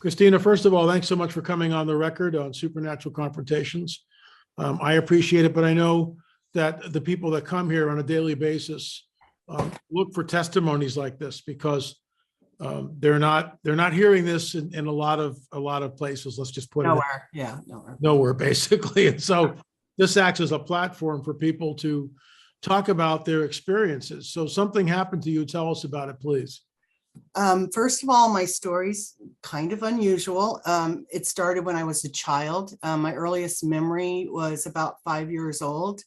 Christina, first of all, thanks so much for coming on the record on Supernatural Confrontations. I appreciate it, but I know that the people that come here on a daily basis look for testimonies like this because they're not hearing this in a lot of places. Let's just put Nowhere. it Yeah, nowhere. nowhere basically. And so this acts as a platform for people to talk about their experiences. So something happened to you. Tell us about it, please. First of all, my story's kind of unusual. It started when I was a child. My earliest memory was about 5 years old,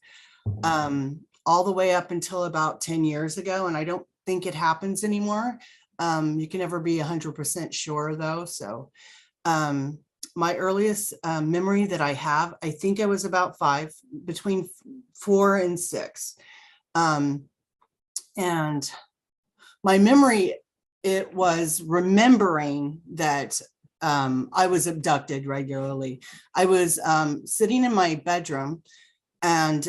all the way up until about 10 years ago. And I don't think it happens anymore. You can never be 100% sure though. So my earliest memory that I have, I think I was about 5, between 4 and 6. And my memory, it was remembering that I was abducted regularly. I was sitting in my bedroom and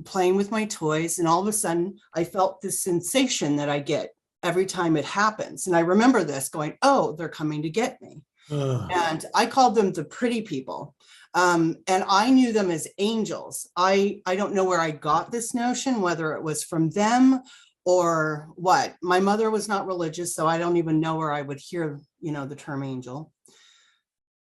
playing with my toys, and all of a sudden I felt this sensation that I get every time it happens. And I remember this going, oh, they're coming to get me. And I called them the pretty people. And I knew them as angels. I don't know where I got this notion, whether it was from them or what. My mother was not religious, so I don't even know where I would hear, the term angel.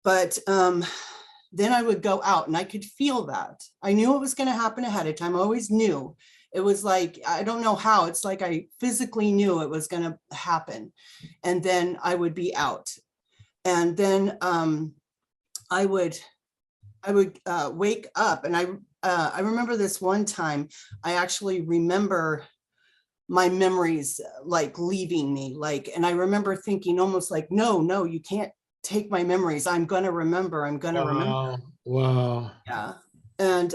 But then I would go out and I could feel that. I knew it was going to happen ahead of time. I always knew. It was like, I don't know how, it's like I physically knew it was going to happen. And then I would be out. And then I would wake up, and I remember this one time. I actually remember my memories like leaving me, and I remember thinking almost like, no, you can't take my memories. I'm gonna remember. I'm gonna remember. Wow. Yeah. And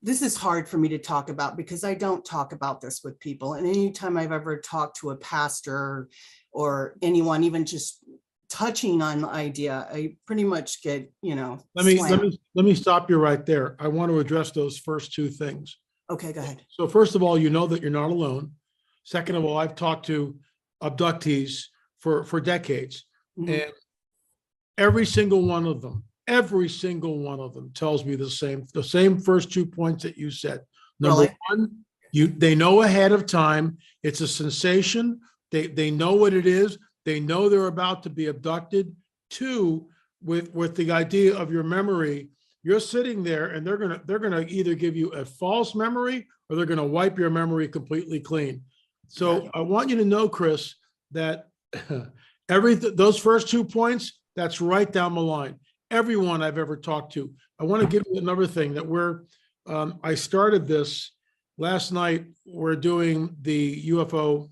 this is hard for me to talk about because I don't talk about this with people. And anytime I've ever talked to a pastor or anyone, even just touching on the idea, I pretty much get, Let me stop you right there. I want to address those first two things. Okay, go ahead. So first of all, you know that you're not alone. Second of all, I've talked to abductees for decades, and every single one of them tells me the same first 2 points that you said. Number one, they know ahead of time. It's a sensation. They know what it is. They know they're about to be abducted. Two, with the idea of your memory, you're sitting there and they're gonna either give you a false memory or they're gonna wipe your memory completely clean. So I want you to know, Chris, that those first 2 points, that's right down the line. Everyone I've ever talked to. I want to give you another thing that I started this last night. We're doing the UFO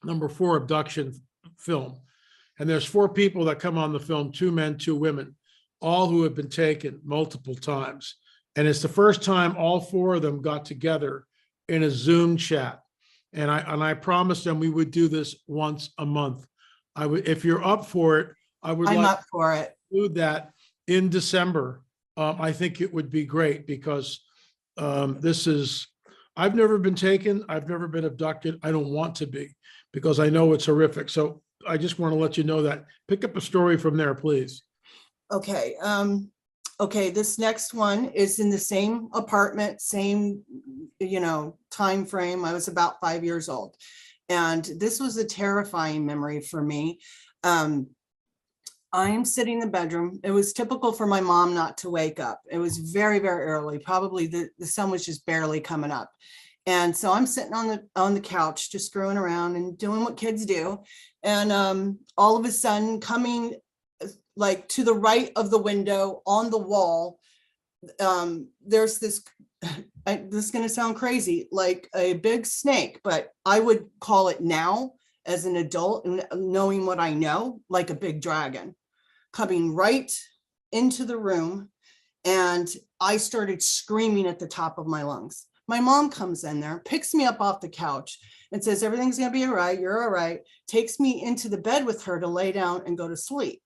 #4 abduction film. And there's 4 people that come on the film, 2 men, 2 women, all who have been taken multiple times. And it's the first time all 4 of them got together in a Zoom chat. And I promised them we would do this once a month. If you're up for it, I'm up for it. Do that in December. I think it would be great because I've never been taken. I've never been abducted. I don't want to be because I know it's horrific. So I just want to let you know that. Pick up a story from there, please. Okay. Okay. This next one is in the same apartment, same, time frame. I was about 5 years old. And this was a terrifying memory for me. I'm sitting in the bedroom. It was typical for my mom not to wake up. It was very, very early. Probably the sun was just barely coming up. And so I'm sitting on the couch, just screwing around and doing what kids do. And all of a sudden, coming like to the right of the window on the wall, there's this, this is going to sound crazy, like a big snake, but I would call it now as an adult and knowing what I know, like a big dragon coming right into the room. And I started screaming at the top of my lungs. My mom comes in there, picks me up off the couch and says, everything's going to be all right. You're all right. Takes me into the bed with her to lay down and go to sleep.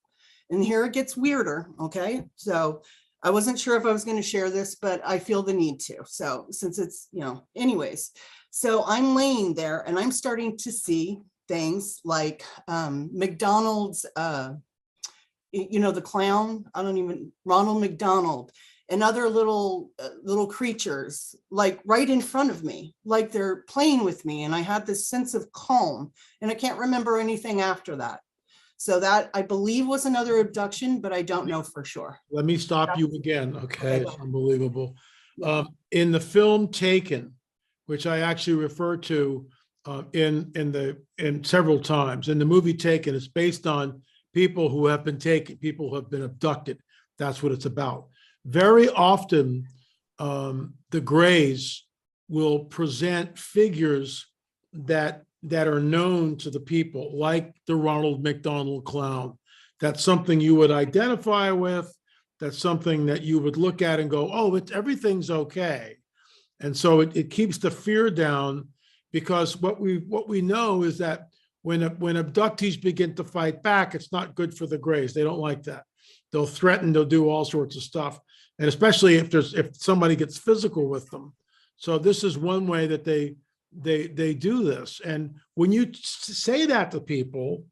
And here it gets weirder. Okay. So I wasn't sure if I was going to share this, but I feel the need to. So since it's, anyways, so I'm laying there and I'm starting to see things like McDonald's, the clown, Ronald McDonald, and other little creatures, like right in front of me, like they're playing with me. And I had this sense of calm, and I can't remember anything after that. So that, I believe, was another abduction, but I don't know for sure. Let me stop you again. Okay, it's unbelievable. Yeah. In the film Taken, which I actually refer to in several times, in the movie Taken, it's based on people who have been taken, people who have been abducted. That's what it's about. Very often, the Greys will present figures that are known to the people, like the Ronald McDonald clown. That's something you would identify with. That's something that you would look at and go, oh, everything's okay. And so it keeps the fear down, because what we know is that when abductees begin to fight back, it's not good for the Greys. They don't like that. They'll threaten, they'll do all sorts of stuff. And especially if somebody gets physical with them. So this is one way that they do this. And when you say that to people,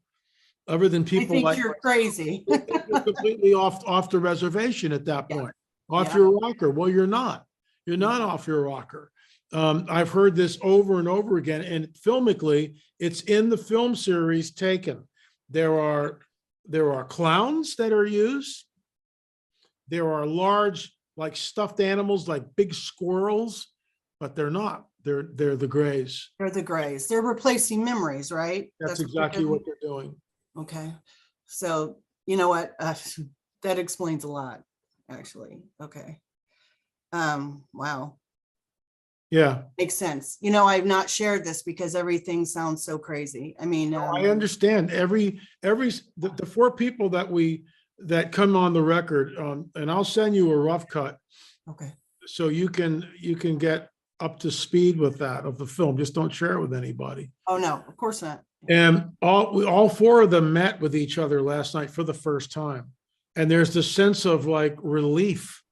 other than people, I think like you're crazy. you're completely off the reservation at that point, off Yeah. your rocker. Well, you're not off your rocker. I've heard this over and over again, and filmically, it's in the film series Taken. There are clowns that are used. There are large, like stuffed animals, like big squirrels, but they're not. They're the Greys. They're the Greys. They're replacing memories, right? That's exactly what they're doing. Okay. So you know what? That explains a lot, actually. Okay. Wow. Yeah. Makes sense. I've not shared this because everything sounds so crazy. I mean, I understand the four people that come on the record, and I'll send you a rough cut. Okay. So you can get up to speed with that of the film. Just don't share it with anybody. Oh no, of course not. And all four of them met with each other last night for the first time. And there's this sense of like relief,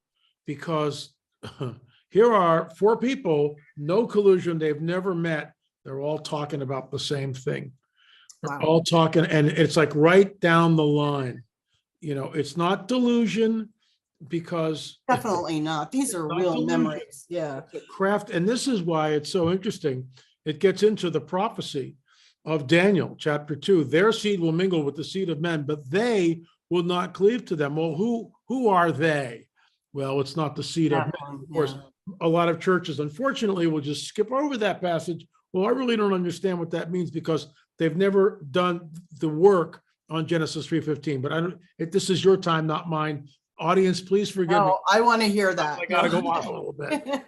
because here are four people, no collusion, they've never met. They're all talking about the same thing. They're all talking, and it's like right down the line. It's not delusion, because Definitely not. These are real delusion. memories. Yeah. It's a craft. And this is why it's so interesting. It gets into the prophecy of Daniel, chapter 2. Their seed will mingle with the seed of men, but they will not cleave to them. Well, who are they? Well, it's not the seed of men. Of course, a lot of churches, unfortunately, will just skip over that passage. Well, I really don't understand what that means, because they've never done the work on Genesis 3:15. But this is your time, not mine. Audience, please forgive me. I want to hear that. I gotta go off a little bit.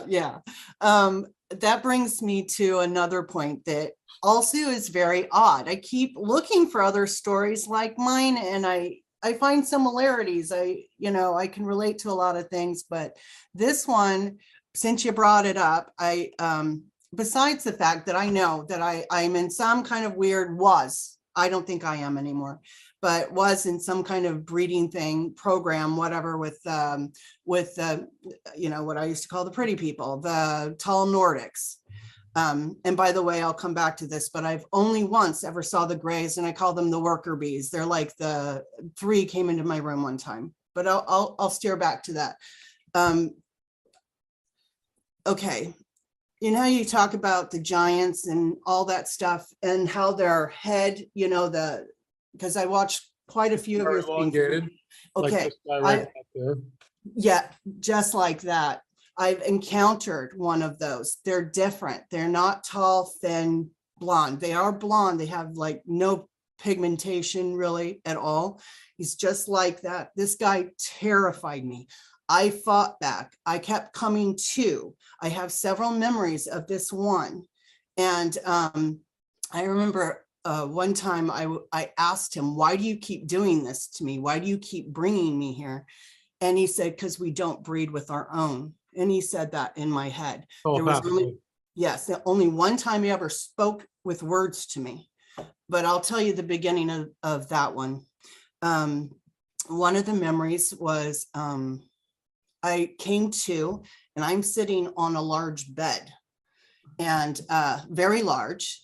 Yeah. That brings me to another point that also is very odd. I keep looking for other stories like mine, and I find similarities. I can relate to a lot of things, but this one, since you brought it up, besides the fact that I know that I'm in some kind of weird I don't think I am anymore, but was in some kind of breeding program, whatever, with what I used to call the pretty people, the tall Nordics. And by the way, I'll come back to this, but I've only once ever saw the Greys, and I call them the worker bees. They're like the 3 came into my room one time, but I'll steer back to that. Okay. How you talk about the giants and all that stuff, and how their head, because I watched quite a few of your elongated, things. like Okay. this guy right back there. Yeah, just like that. I've encountered one of those. They're different. They're not tall, thin, blonde. They are blonde. They have like no pigmentation really at all. He's just like that. This guy terrified me. I fought back. I kept coming to. I have several memories of this one. And I remember one time I asked him, why do you keep doing this to me? Why do you keep bringing me here? And he said, because we don't breed with our own. And he said that in my head. There was only one time he ever spoke with words to me. But I'll tell you the beginning of that one. One of the memories was I came to, and I'm sitting on a large bed, and very large.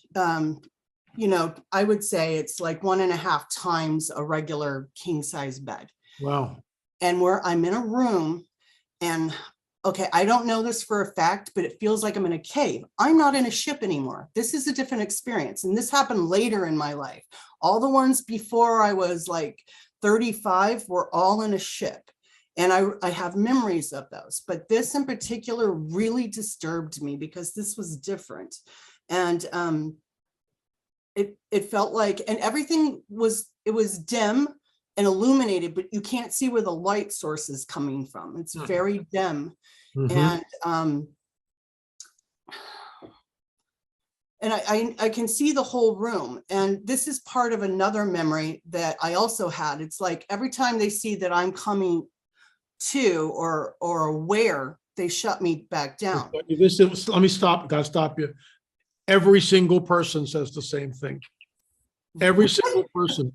you know, I would say it's like 1.5 times a regular king size bed. Wow. And where I'm in a room and okay, I don't know this for a fact, but it feels like I'm in a cave. I'm not in a ship anymore. This is a different experience. And this happened later in my life. All the ones before I was like 35 were all in a ship. And I have memories of those, but this in particular really disturbed me because this was different. And it felt like, and everything was, it was dim and illuminated, but you can't see where the light source is coming from. It's very dim. And I can see the whole room. And this is part of another memory that I also had. It's like every time they see that I'm coming to or aware, they shut me back down. This is, let me stop, gotta stop you. Every single person says the same thing. Every single person,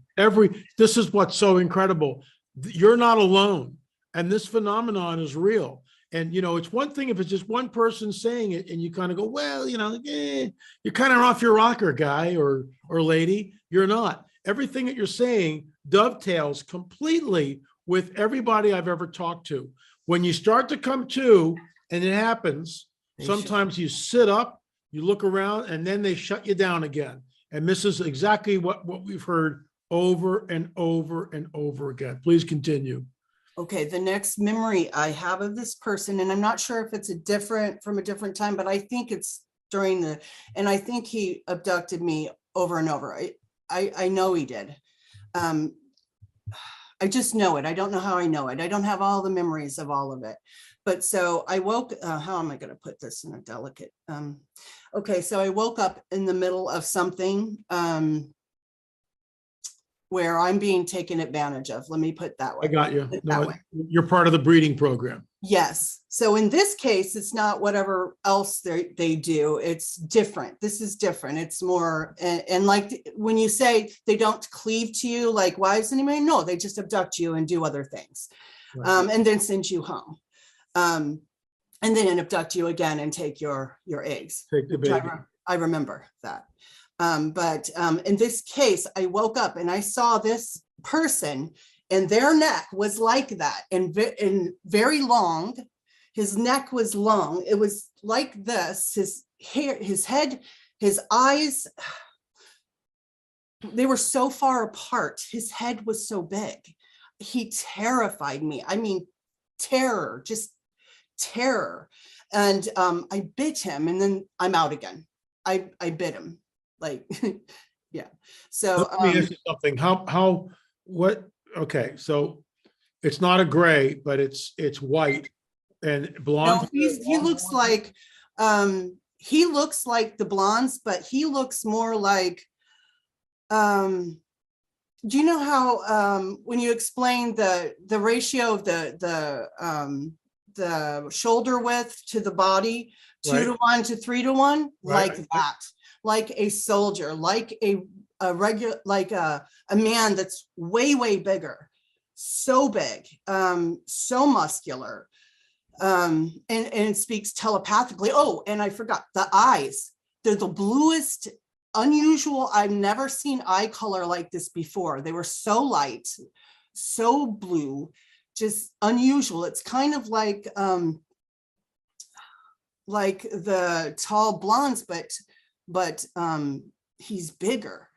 this is what's so incredible. You're not alone. And this phenomenon is real. And, you know, it's one thing if it's just one person saying it and you kind of go, well, you know, you're kind of off your rocker, guy or lady. You're not. Everything that you're saying dovetails completely with everybody I've ever talked to. When you start to come to, and it happens, sometimes you sit up, you look around, and then they shut you down again. And this is exactly what we've heard over and over and over again. Please continue. Okay, the next memory I have of this person, and I'm not sure if it's from a different time, but I think it's during and I think he abducted me over and over. I know he did. I just know it. I don't know how I know it. I don't have all the memories of all of it. But so I woke, how am I going to put this in a delicate, okay, so I woke up in the middle of something where I'm being taken advantage of. Let me put that way. I got you. No, you're part of the breeding program. Yes. So in this case, it's not whatever else they do. It's different. This is different. It's more, and like when you say they don't cleave to you, like wives anybody, no, they just abduct you and do other things, right. And then send you home. And then abduct you again and take your eggs. Take the baby. I remember that. But in this case, I woke up and I saw this person and their neck was like that and very long. His neck was long. It was like this, his hair, his head, his eyes, they were so far apart. His head was so big. He terrified me. I mean, terror, just terror. And I bit him and then I'm out again. I bit him. Like, yeah. So let me ask you something. What? Okay, so it's not a gray, but it's white and blonde. No, he looks like the blondes, but he looks more like. Do you know how when you explain the ratio of the shoulder width to the body, 2 to 1 to 3 to 1, like that. Like a soldier, like a regular, like a man that's way bigger, so big, so muscular, and it speaks telepathically. Oh, and I forgot the eyes. They're the bluest, unusual. I've never seen eye color like this before. They were so light, so blue, just unusual. It's kind of like the tall blondes, but he's bigger,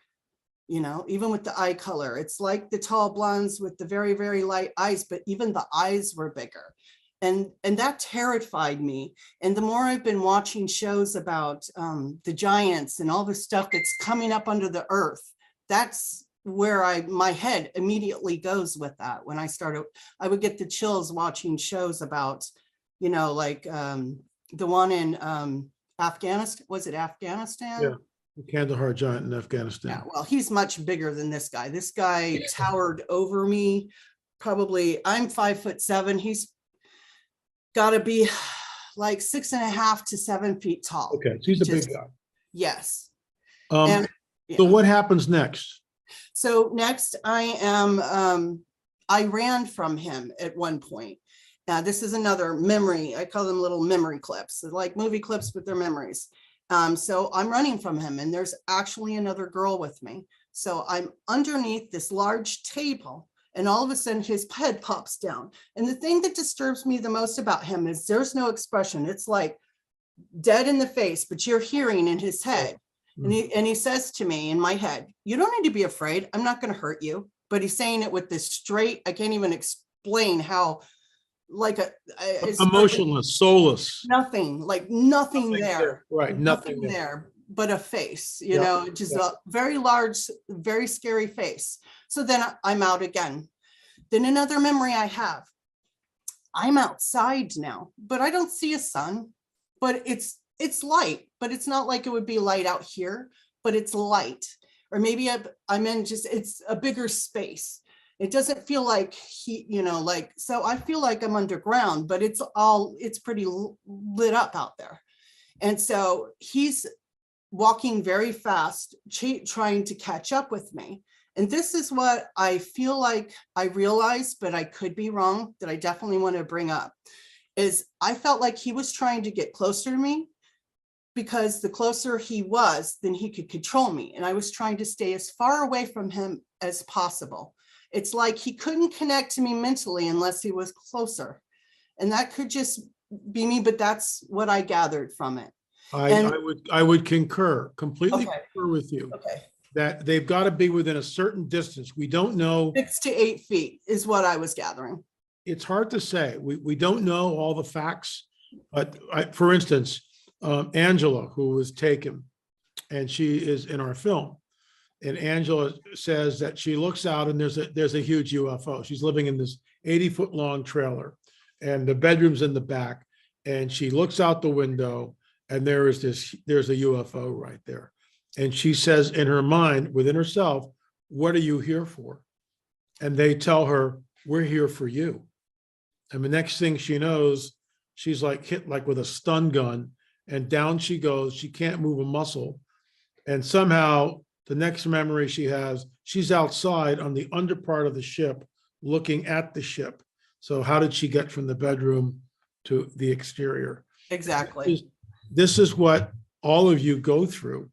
you know, even with the eye color. It's like the tall blondes with the very light eyes, but even the eyes were bigger. And that terrified me. And the more I've been watching shows about the giants and all the stuff that's coming up under the earth, that's where my head immediately goes with that. When I would get the chills watching shows about, you know, like the one in Afghanistan, was it Afghanistan? Yeah, the Kandahar giant in Afghanistan. Yeah, well, he's much bigger than this guy. This guy towered over me. Probably, I'm 5'7". He's got to be like 6.5 to 7 feet tall. Okay, so he's a big guy. Yes. So what happens next? So next, I ran from him at one point. This is another memory. I call them little memory clips. They're like movie clips, but they're memories. So I'm running from him, and there's actually another girl with me. So I'm underneath this large table, and all of a sudden his head pops down. And the thing that disturbs me the most about him is there's no expression. It's like dead in the face, but you're hearing in his head. And he says to me in my head, "You don't need to be afraid. I'm not going to hurt you." But he's saying it with this straight, I can't even explain how, like it's Emotionless, soulless. nothing, like nothing there. Right, nothing there. there but a face, you Yep, know, just yep. a very large, very scary face. So then I'm out again. Then another memory I have, I'm outside now, but I don't see a sun, but it's light, but it's not like it would be light out here, but it's light. Or maybe I'm in just, it's a bigger space. It doesn't feel like he, you know, like, so I feel like I'm underground, but it's pretty lit up out there. And so he's walking very fast, trying to catch up with me. And this is what I feel like I realized, but I could be wrong, that I definitely want to bring up, is I felt like he was trying to get closer to me, because the closer he was, then he could control me. And I was trying to stay as far away from him as possible. It's like he couldn't connect to me mentally unless he was closer. And that could just be me, but that's what I gathered from it. I would completely Okay. concur with you Okay. that they've got to be within a certain distance. We don't know. 6 to 8 feet is what I was gathering. It's hard to say. We don't know all the facts, but for instance, Angela, who was taken, and she is in our film, and Angela says that she looks out and there's a huge UFO. She's living in this 80-foot long trailer, and the bedroom's in the back, and she looks out the window, and there's a UFO right there. And she says in her mind, within herself, "What are you here for?" And they tell her, "We're here for you." And the next thing she knows, she's like hit like with a stun gun, and down she goes. She can't move a muscle. And somehow the next memory she has, she's outside on the under part of the ship, looking at the ship. So how did she get from the bedroom to the exterior? Exactly. This is what all of you go through.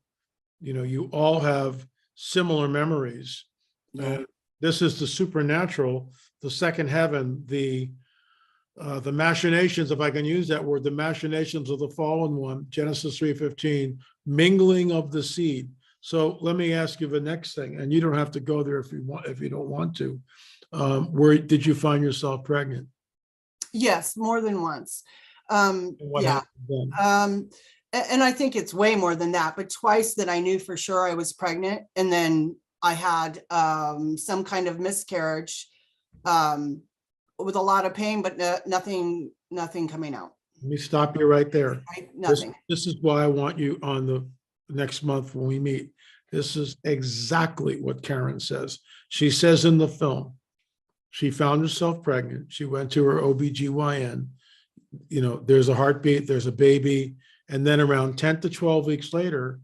You know, you all have similar memories. Yeah. This is the supernatural, the second heaven, the machinations, if I can use that word, the machinations of the fallen one, Genesis 3:15, mingling of the seed. So let me ask you the next thing, and you don't have to go there if you don't want to. Where did you find yourself pregnant? Yes, more than once. What Yeah. happened then? And I think it's way more than that, but twice that I knew for sure I was pregnant. And then I had some kind of miscarriage with a lot of pain, but nothing coming out. Let me stop you right there. Nothing. This is why I want you on the next month when we meet. This is exactly what Karen says. She says in the film, she found herself pregnant. She went to her OBGYN. You know, there's a heartbeat, there's a baby. And then around 10 to 12 weeks later,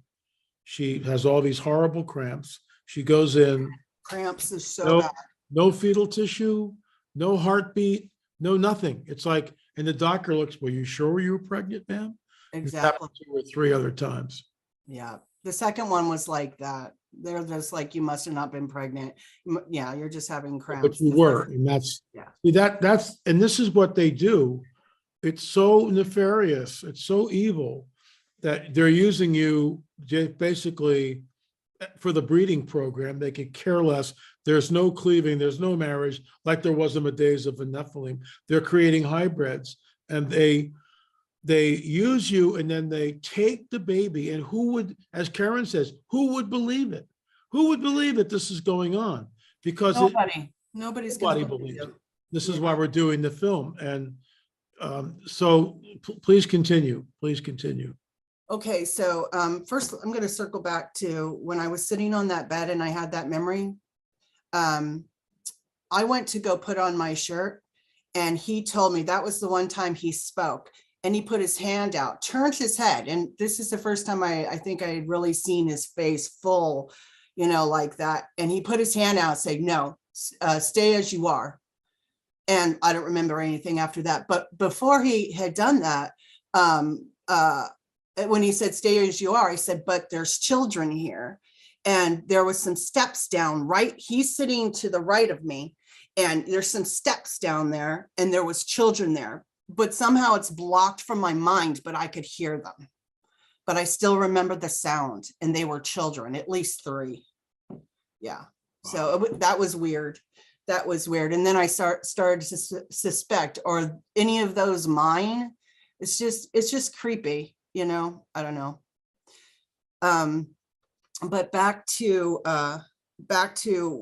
she has all these horrible cramps. She goes in. Cramps is so bad. No fetal tissue, no heartbeat, no nothing. It's like, and the doctor looks, "Well, you sure you were pregnant, ma'am?" Exactly. 2 or 3 other times. Yeah. The second one was like that. They're just like, "You must have not been pregnant." Yeah, you're just having cramps. But you were, and that's, yeah. See, that's, and this is what they do. It's so nefarious. It's so evil that they're using you basically for the breeding program. They could care less. There's no cleaving. There's no marriage like there was in the days of the Nephilim. They're creating hybrids, and they use you, and then they take the baby. And who would, as Karen says, who would believe it? Who would believe that this is going on? Because nobody's nobody going to believes believe it. This is why we're doing the film. And so please continue. Please continue. Okay, so first I'm going to circle back to when I was sitting on that bed and I had that memory. I went to go put on my shirt, and he told me that was the one time he spoke, and he put his hand out, turned his head. And this is the first time I think I had really seen his face full, you know, like that. And he put his hand out and said, "No, stay as you are." And I don't remember anything after that. But before he had done that, when he said, stay as you are, I said, but there's children here. And there was some steps down, right? He's sitting to the right of me, and there's some steps down there, and there was children there, but somehow it's blocked from my mind, but I could hear them. But I still remember the sound, and they were children, at least 3. Yeah. So that was weird. That was weird. And then I started to suspect, are any of those mine? It's just creepy, you know, I don't know. But back to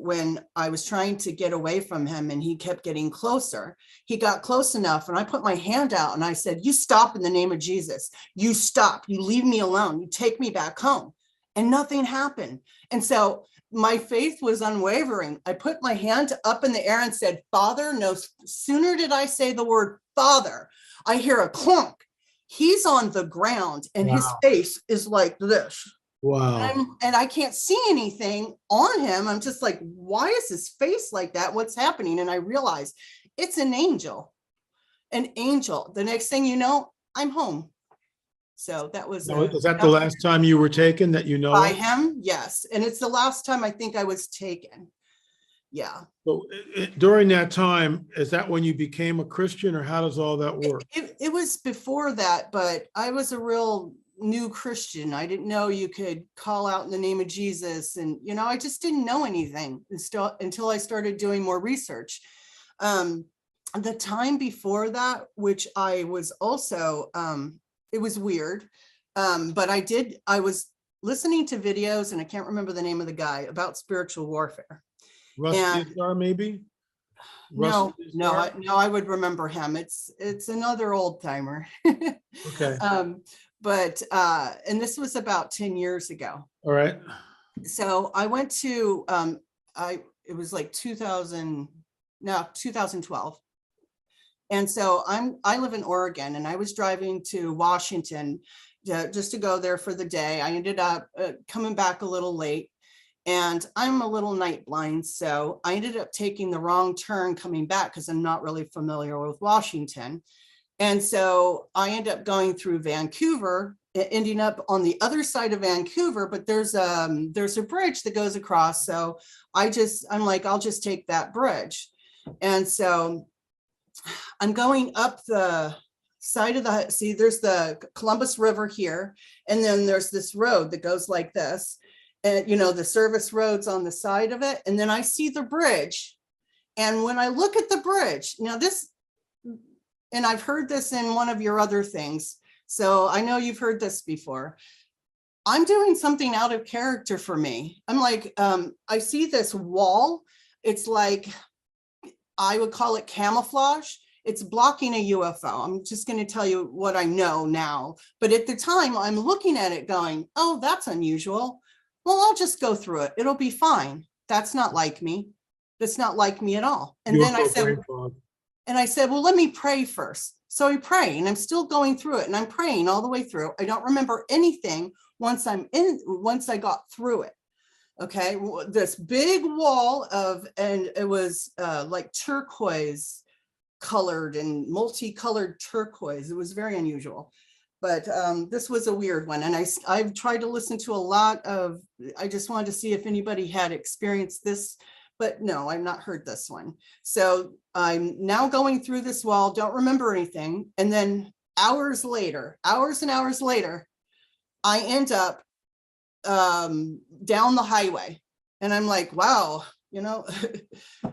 when I was trying to get away from him and he kept getting closer. He got close enough and I put my hand out and I said, you stop in the name of Jesus. You stop, you leave me alone. You take me back home. And nothing happened. And so my faith was unwavering. I put my hand up in the air and said, Father. No sooner did I say the word Father, I hear a clunk. He's on the ground and his face is like this. Wow. And I can't see anything on him. I'm just like, why is his face like that? What's happening? And I realized it's an angel. An angel. The next thing you know, I'm home. So that was. Is that the last time you were taken that you know by of? him? Yes. And it's the last time I think I was taken. Yeah. So during that time, is that when you became a Christian, or how does all that work? It was before that, but I was a real new Christian. I didn't know you could call out in the name of Jesus. And, you know, I just didn't know anything until I started doing more research. The time before that, which I was also, it was weird. But I was listening to videos, and I can't remember the name of the guy, about spiritual warfare. Russ Isar, maybe? No, I would remember him. It's another old timer. Okay. But and this was about 10 years ago. All right. So I went to it was like 2012. And so I live in Oregon, and I was driving to Washington just to go there for the day. I ended up coming back a little late, and I'm a little night blind. So I ended up taking the wrong turn coming back because I'm not really familiar with Washington. And so I ended up going through Vancouver, ending up on the other side of Vancouver, but there's a bridge that goes across. So I'm like, I'll just take that bridge. And so I'm going up the side of there's the Columbus River here. And then there's this road that goes like this, and, you know, the service roads on the side of it. And then I see the bridge. And when I look at the bridge, now and I've heard this in one of your other things, so I know you've heard this before. I'm doing something out of character for me. I'm like, I see this wall. It's like, I would call it camouflage. It's blocking a UFO. I'm just going to tell you what I know now. But at the time, I'm looking at it going, oh, that's unusual. Well, I'll just go through it. It'll be fine. That's not like me. That's not like me at all. And then I said, well, let me pray first. So I pray, and I'm still going through it, and I'm praying all the way through. I don't remember anything once I got through it. Okay, this big wall and it was like turquoise colored and multicolored turquoise. It was very unusual, but this was a weird one. And I've tried to listen to a lot of, I just wanted to see if anybody had experienced this, but no, I've not heard this one. So I'm now going through this wall, don't remember anything. And then hours and hours later, I end up down the highway. And I'm like, wow, you know,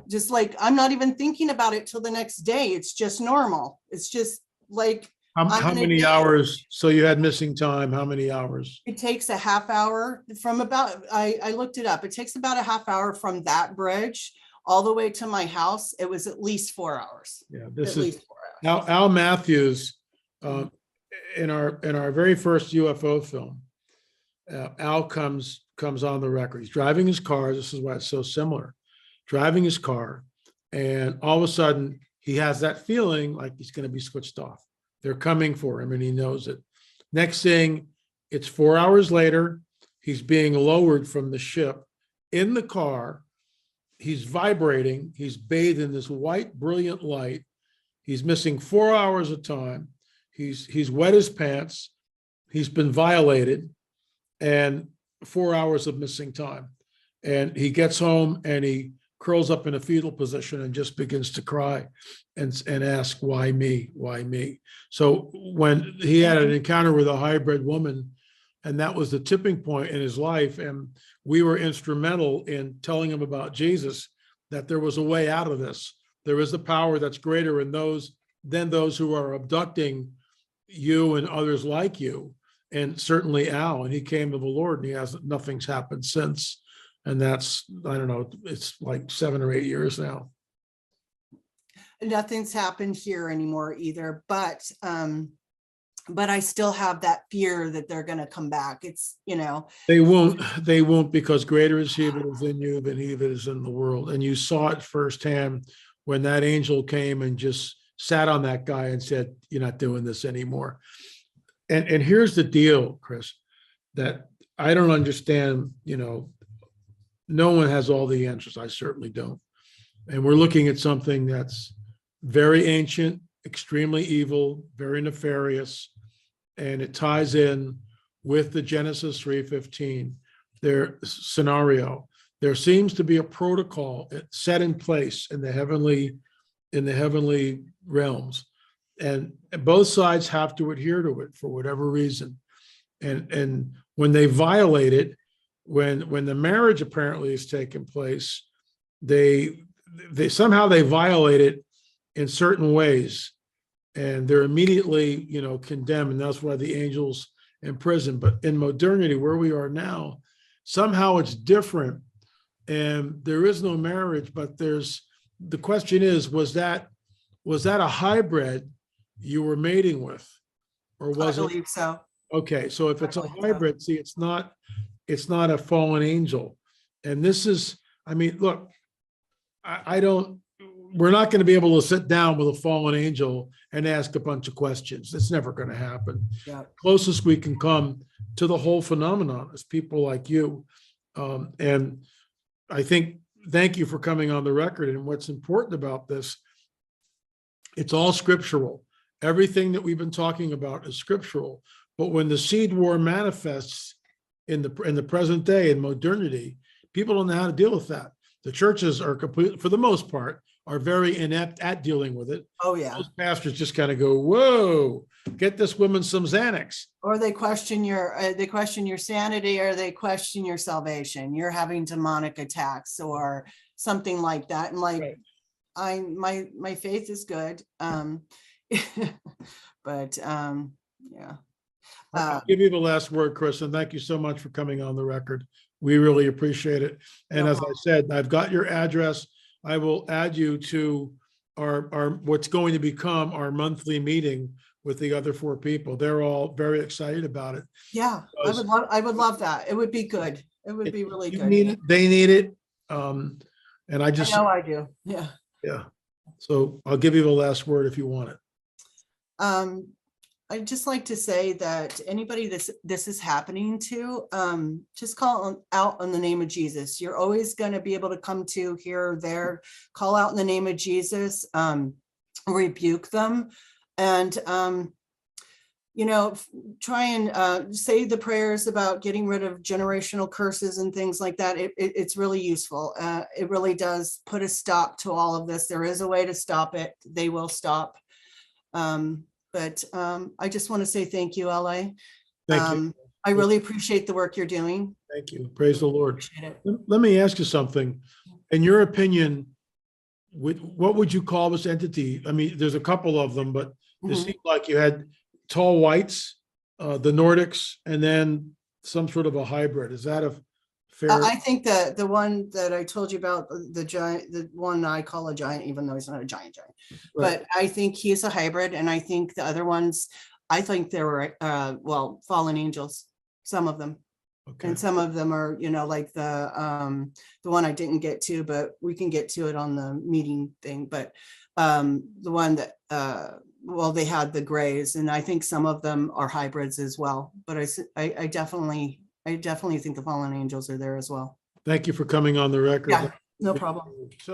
just like, I'm not even thinking about it till the next day. It's just normal. It's just like, how many hours? So you had missing time. How many hours? It takes a half hour from about, I looked it up. It takes about a half hour from that bridge all the way to my house. It was at least 4 hours. Yeah, this is Al Matthews. In our very first UFO film, Al comes on the record. He's driving his car. This is why it's so similar. Driving his car, and all of a sudden he has that feeling like he's going to be switched off. They're coming for him, and he knows it. Next thing, it's 4 hours later. He's being lowered from the ship in the car. He's vibrating. He's bathed in this white, brilliant light. He's missing 4 hours of time. He's wet his pants. he's been violated and 4 hours of missing time. And he gets home and he curls up in a fetal position and just begins to cry and ask, why me? Why me? So when he had an encounter with a hybrid woman, and that was the tipping point in his life, and we were instrumental in telling him about Jesus, that there was a way out of this. There is a power that's greater in those than those who are abducting you and others like you, and certainly Al. And he came to the Lord, and he has nothing's happened since. And that's, I don't know, it's like 7 or 8 years now. Nothing's happened here anymore either, but I still have that fear that they're going to come back. It's, you know, They won't, because greater is he that is in you than he that is in the world. And you saw it firsthand when that angel came and just sat on that guy and said, you're not doing this anymore. And here's the deal, Chris, that I don't understand, you know, no one has all the answers. I certainly don't. And we're looking at something that's very ancient, extremely evil, very nefarious, and it ties in with the Genesis 3:15, their scenario. There seems to be a protocol set in place in the heavenly realms, and both sides have to adhere to it for whatever reason. And when they violate it, when the marriage apparently has taken place, they somehow they violate it in certain ways, and they're immediately, you know, condemned, and that's why the angel's in prison. But in modernity, where we are now, somehow it's different, and there is no marriage. But the question is, was that a hybrid you were mating with, or was it? I believe so. Okay, so if it's a hybrid, see, it's not a fallen angel. And this is, I mean, look, we're not going to be able to sit down with a fallen angel and ask a bunch of questions. It's never going to happen. Yeah. Closest we can come to the whole phenomenon is people like you. And I think, thank you for coming on the record. And what's important about this, it's all scriptural. Everything that we've been talking about is scriptural. But when the seed war manifests in the present day, in modernity, people don't know how to deal with that. The churches are completely, for the most part, are very inept at dealing with it. Oh yeah. Those pastors just kind of go, whoa, get this woman some Xanax. Or they question your sanity, or they question your salvation. You're having demonic attacks or something like that. And like, Right. my faith is good. But yeah. I'll give you the last word, Chris, and thank you so much for coming on the record. We really appreciate it. And No as I problem. said, I've got your address. I will add you to our what's going to become our monthly meeting with the other 4 people. They're all very excited about it. Yeah, I would love that. It would be good. It would be really You good. need it, they need it. And I I just, know I do. Yeah. yeah. So I'll give you the last word if you want it. I'd just like to say that anybody this is happening to, just call out on the name of Jesus. You're always going to be able to come to here or there, call out in the name of Jesus, rebuke them, and you know, try and say the prayers about getting rid of generational curses and things like that. It's really useful. It really does put a stop to all of this. There is a way to stop it. They will stop. But I just want to say thank you, LA. Thank you. I really appreciate the work you're doing. Thank you. Praise the Lord. Appreciate it. Let me ask you something. In your opinion, what would you call this entity? I mean, there's a couple of them, but it Mhm. seemed like you had tall whites, the Nordics, and then some sort of a hybrid. Is that a fair? I think the one that I told you about, the giant, the one I call a giant, even though he's not a giant, Right. but I think he's a hybrid. And I think the other ones, I think there were, well, fallen angels, some of them. Okay. And some of them are, you know, like the one I didn't get to, but we can get to it on the meeting thing. But the one that, well, they had the grays, and I think some of them are hybrids as well. But I definitely think the fallen angels are there as well. Thank you for coming on the record. Yeah, no problem.